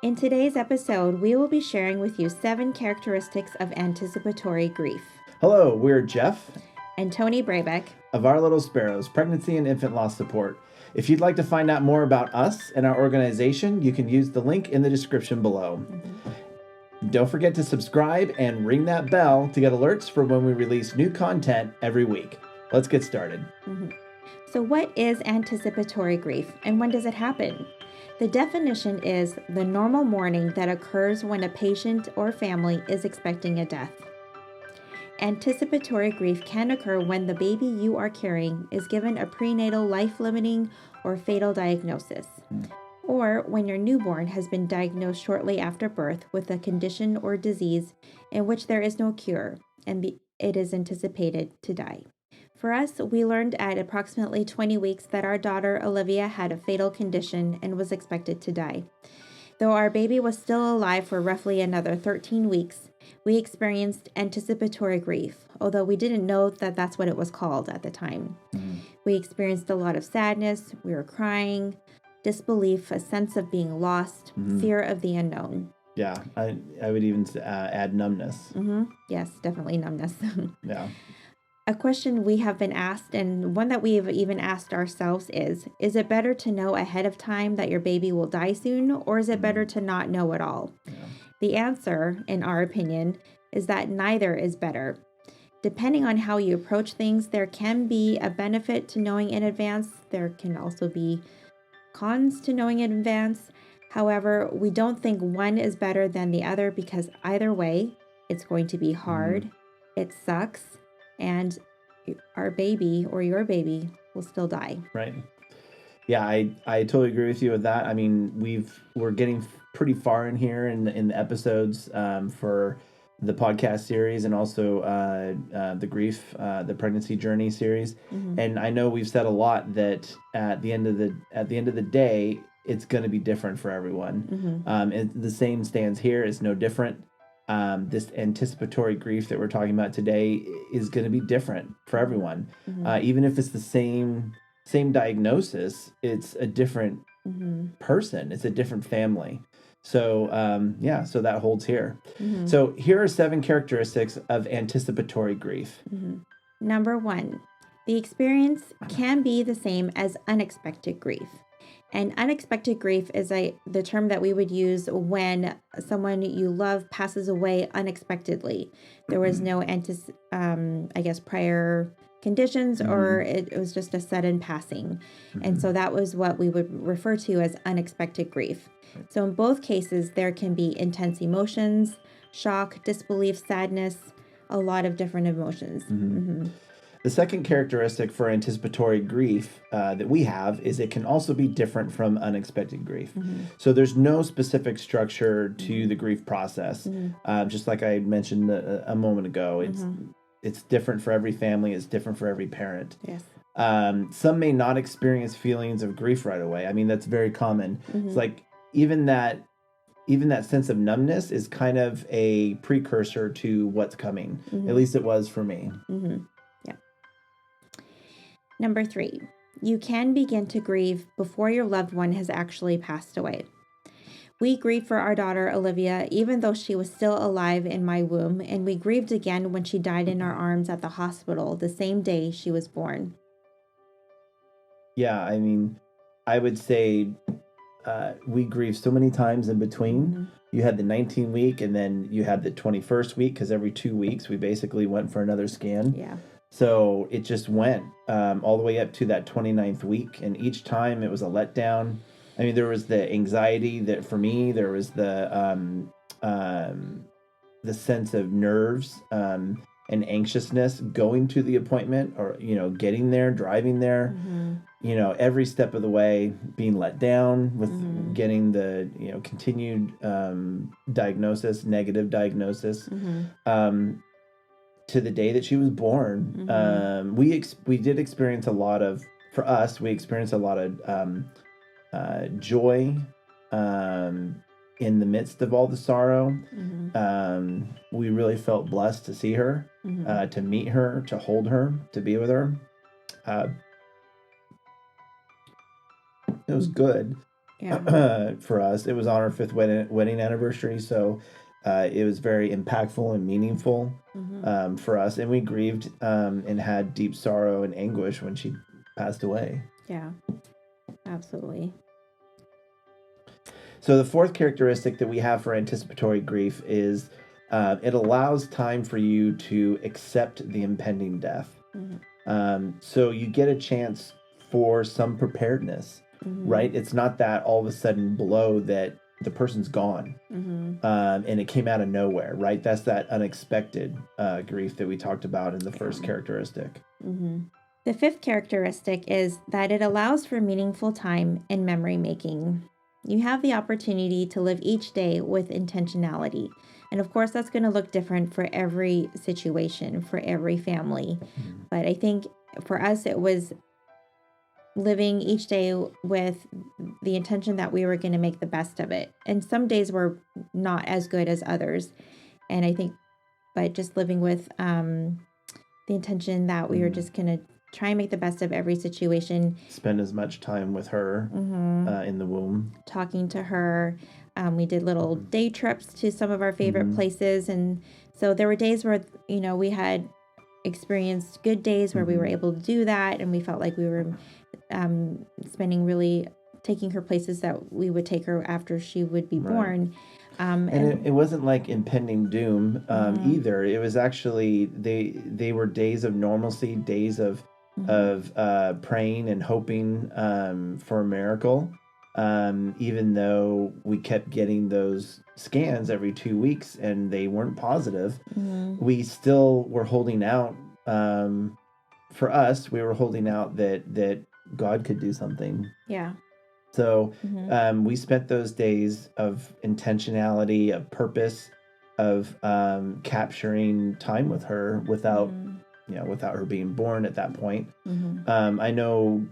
In today's episode, we will be sharing with you 7 characteristics of anticipatory grief. Hello, we're Jeff and Tony Brabeck of Our Little Sparrows, Pregnancy and Infant Loss Support. If you'd like to find out more about us and our organization, you can use the link in the description below. Don't forget to subscribe and ring that bell to get alerts for when we release new content every week. Let's get started. So what is anticipatory grief and when does it happen? The definition is the normal mourning that occurs when a patient or family is expecting a death. Anticipatory grief can occur when the baby you are carrying is given a prenatal life-limiting or fatal diagnosis, or when your newborn has been diagnosed shortly after birth with a condition or disease in which there is no cure and it is anticipated to die. For us, we learned at approximately 20 weeks that our daughter Olivia had a fatal condition and was expected to die. Though our baby was still alive for roughly another 13 weeks, we experienced anticipatory grief, although we didn't know that that's what it was called at the time. We experienced a lot of sadness, we were crying, disbelief, a sense of being lost, fear of the unknown. Yeah, I would even add numbness. Yes, definitely numbness. Yeah. A question we have been asked, and one that we have even asked ourselves is it better to know ahead of time that your baby will die soon, or is it better to not know at all? Yeah. The answer, in our opinion, is that neither is better. Depending on how you approach things, there can be a benefit to knowing in advance. There can also be cons to knowing in advance. However, we don't think one is better than the other because either way, it's going to be hard, it sucks, and our baby or your baby will still die. Right. Yeah, I totally agree with you with that. I mean, we're getting pretty far in here in the episodes for the podcast series and also the grief, the pregnancy journey series. And I know we've said a lot that at the end of the day, it's going to be different for everyone. And the same stands here. It's no different. This anticipatory grief that we're talking about today is going to be different for everyone. Even if it's the same diagnosis, it's a different person. It's a different family. So, so that holds here. So here are 7 characteristics of anticipatory grief. Number 1, the experience can be the same as unexpected grief. And unexpected grief is the term that we would use when someone you love passes away unexpectedly. There was no prior conditions, or it was just a sudden passing. And so that was what we would refer to as unexpected grief. So in both cases, there can be intense emotions, shock, disbelief, sadness, a lot of different emotions. The second characteristic for anticipatory grief that we have is it can also be different from unexpected grief. So there's no specific structure to the grief process. Just like I mentioned a moment ago, it's different for every family. It's different for every parent. Yes. Some may not experience feelings of grief right away. I mean, that's very common. It's like even that sense of numbness is kind of a precursor to what's coming. At least it was for me. Number 3, you can begin to grieve before your loved one has actually passed away. We grieved for our daughter Olivia even though she was still alive in my womb, and we grieved again when she died in our arms at the hospital the same day she was born. Yeah, I mean, I would say we grieved so many times in between. You had the 19-week and then you had the 21st week because every 2 weeks we basically went for another scan. Yeah. So it just went all the way up to that 29th week. And each time it was a letdown. I mean, there was the anxiety that for me, there was the sense of nerves and anxiousness going to the appointment or, getting there, driving there, every step of the way being let down with getting the, continued diagnosis, negative diagnosis. To the day that she was born. We did experience a lot of joy in the midst of all the sorrow. We really felt blessed to see her, to meet her, to hold her, to be with her. It was good. Yeah. for us. It was on our fifth wedding anniversary, so it was very impactful and meaningful for us, and we grieved and had deep sorrow and anguish when she passed away. Yeah, absolutely. So the fourth characteristic that we have for anticipatory grief is it allows time for you to accept the impending death. So you get a chance for some preparedness, right? It's not that all of a sudden blow that the person's gone and it came out of nowhere, right? That's that unexpected grief that we talked about in the first characteristic. The fifth characteristic is that it allows for meaningful time in memory making. You have the opportunity to live each day with intentionality. And of course, that's going to look different for every situation, for every family. But I think for us, it was living each day with the intention that we were going to make the best of it. And some days were not as good as others. And I think, but just living with the intention that we were just going to try and make the best of every situation. Spend as much time with her in the womb. Talking to her. We did little day trips to some of our favorite places. And so there were days where, we had experienced good days where we were able to do that. And we felt like we were taking her places that we would take her after she would be born. And it wasn't like impending doom either. It was actually, they were days of normalcy, days of praying and hoping for a miracle. Even though we kept getting those scans every 2 weeks and they weren't positive, we still were holding out. For us, we were holding out that God could do something. Yeah. So we spent those days of intentionality, of purpose, of capturing time with her without her being born at that point. I know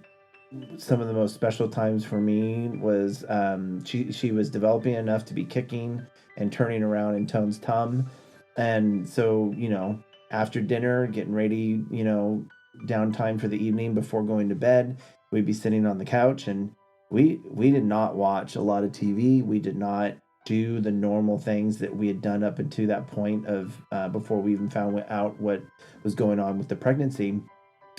some of the most special times for me was she was developing enough to be kicking and turning around in Tone's tum. And so, after dinner, getting ready, downtime for the evening before going to bed, we'd be sitting on the couch, and we did not watch a lot of TV. We did not do the normal things that we had done up until that point of before we even found out what was going on with the pregnancy.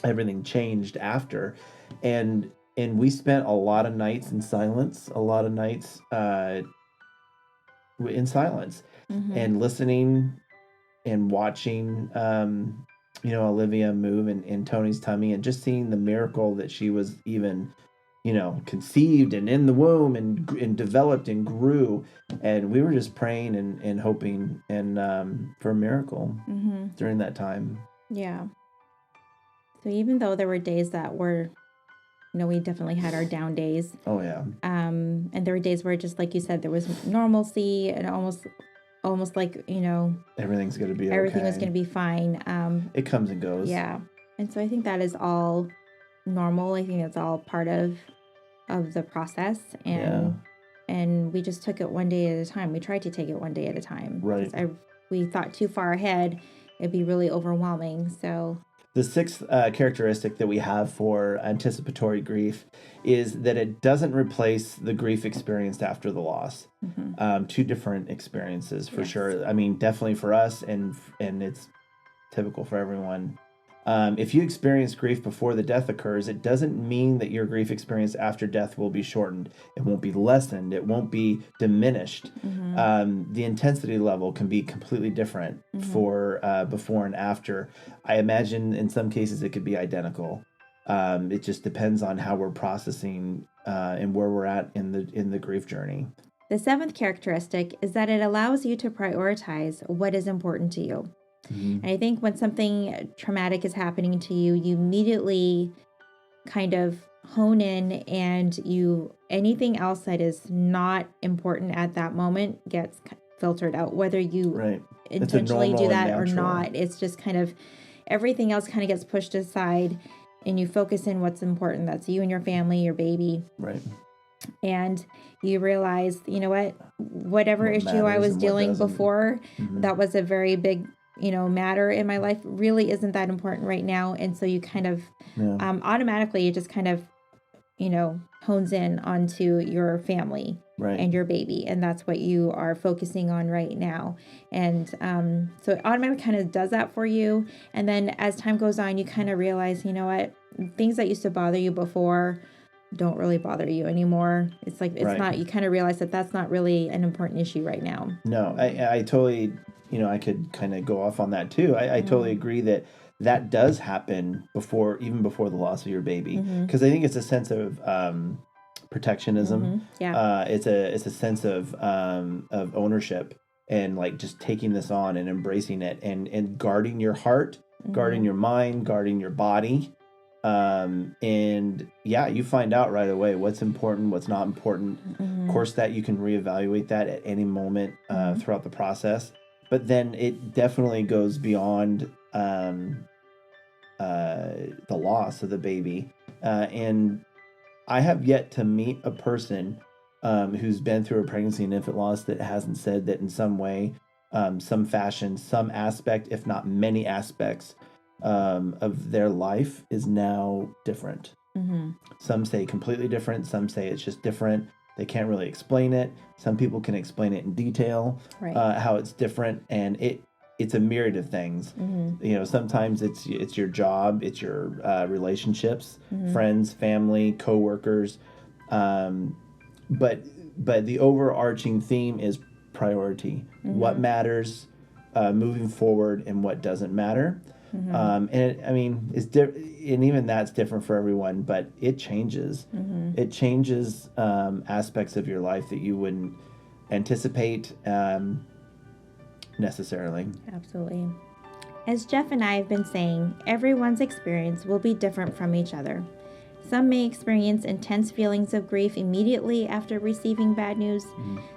Everything changed after, and we spent a lot of nights in silence, and listening and watching Olivia move in Tony's tummy, and just seeing the miracle that she was even conceived and in the womb and developed and grew. And we were just praying and hoping and for a miracle during that time. Yeah. So even though there were days that were, we definitely had our down days. Oh yeah. And there were days where, just like you said, there was normalcy and almost like, everything's going to be everything okay. was going to be fine. It comes and goes. Yeah. And so I think that is all normal. I think that's all part of the process. And we just took it one day at a time. We tried to take it one day at a time. Right. We thought too far ahead, it'd be really overwhelming. So the sixth characteristic that we have for anticipatory grief is that it doesn't replace the grief experienced after the loss. Two different experiences for sure. I mean, definitely for us, and it's typical for everyone. If you experience grief before the death occurs, it doesn't mean that your grief experience after death will be shortened. It won't be lessened. It won't be diminished. The intensity level can be completely different for before and after. I imagine in some cases it could be identical. It just depends on how we're processing and where we're at in the grief journey. The seventh characteristic is that it allows you to prioritize what is important to you. And I think when something traumatic is happening to you, you immediately kind of hone in, and anything else that is not important at that moment gets filtered out, whether you intentionally do that or not. It's just kind of everything else kind of gets pushed aside, and you focus in what's important. That's you and your family, your baby. Right. And you realize, whatever issue I was dealing before, that was a very big matter in my life, really isn't that important right now. And so you kind of automatically, you just kind of hones in onto your family Right. and your baby. And that's what you are focusing on right now. And so it automatically kind of does that for you. And then as time goes on, you kind of realize, you know what, things that used to bother you before don't really bother you anymore. It's like, it's Right. not, you kind of realize that that's not really an important issue right now. No, I totally, I could kind of go off on that too. I totally agree that does happen even before the loss of your baby, because I think it's a sense of protectionism. Yeah. It's a sense of ownership and like just taking this on and embracing it and guarding your heart, guarding your mind, guarding your body. And yeah, you find out right away what's important, what's not important. Of course, that you can reevaluate that at any moment throughout the process. But then it definitely goes beyond the loss of the baby. And I have yet to meet a person who's been through a pregnancy and infant loss that hasn't said that in some way, some fashion, some aspect, if not many aspects of their life is now different. Some say completely different. Some say it's just different. They can't really explain it. Some people can explain it in detail, how it's different, and it's a myriad of things. Sometimes it's your job, it's your relationships, friends, family, coworkers, but the overarching theme is priority. What matters moving forward, and what doesn't matter. And and even that's different for everyone, but it changes. It changes aspects of your life that you wouldn't anticipate necessarily. Absolutely. As Jeff and I have been saying, everyone's experience will be different from each other. Some may experience intense feelings of grief immediately after receiving bad news.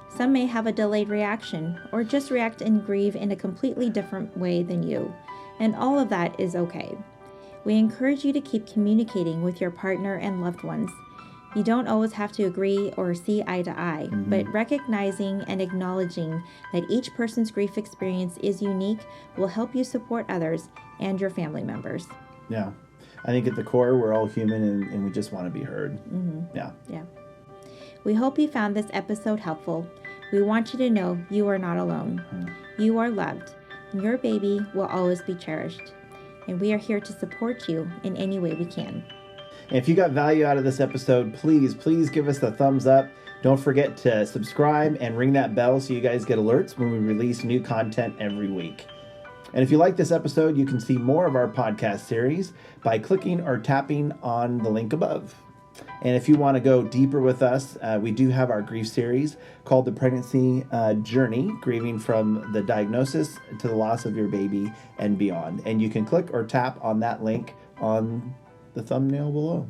Some may have a delayed reaction, or just react and grieve in a completely different way than you. And all of that is okay. We encourage you to keep communicating with your partner and loved ones. You don't always have to agree or see eye to eye, but recognizing and acknowledging that each person's grief experience is unique will help you support others and your family members. Yeah. I think at the core, we're all human and we just want to be heard. Yeah. We hope you found this episode helpful. We want you to know you are not alone. You are loved. Your baby will always be cherished. And we are here to support you in any way we can. And if you got value out of this episode, please give us a thumbs up. Don't forget to subscribe and ring that bell so you guys get alerts when we release new content every week. And if you like this episode, you can see more of our podcast series by clicking or tapping on the link above. And if you want to go deeper with us, we do have our grief series called The Pregnancy Journey, grieving from the diagnosis to the loss of your baby and beyond. And you can click or tap on that link on the thumbnail below.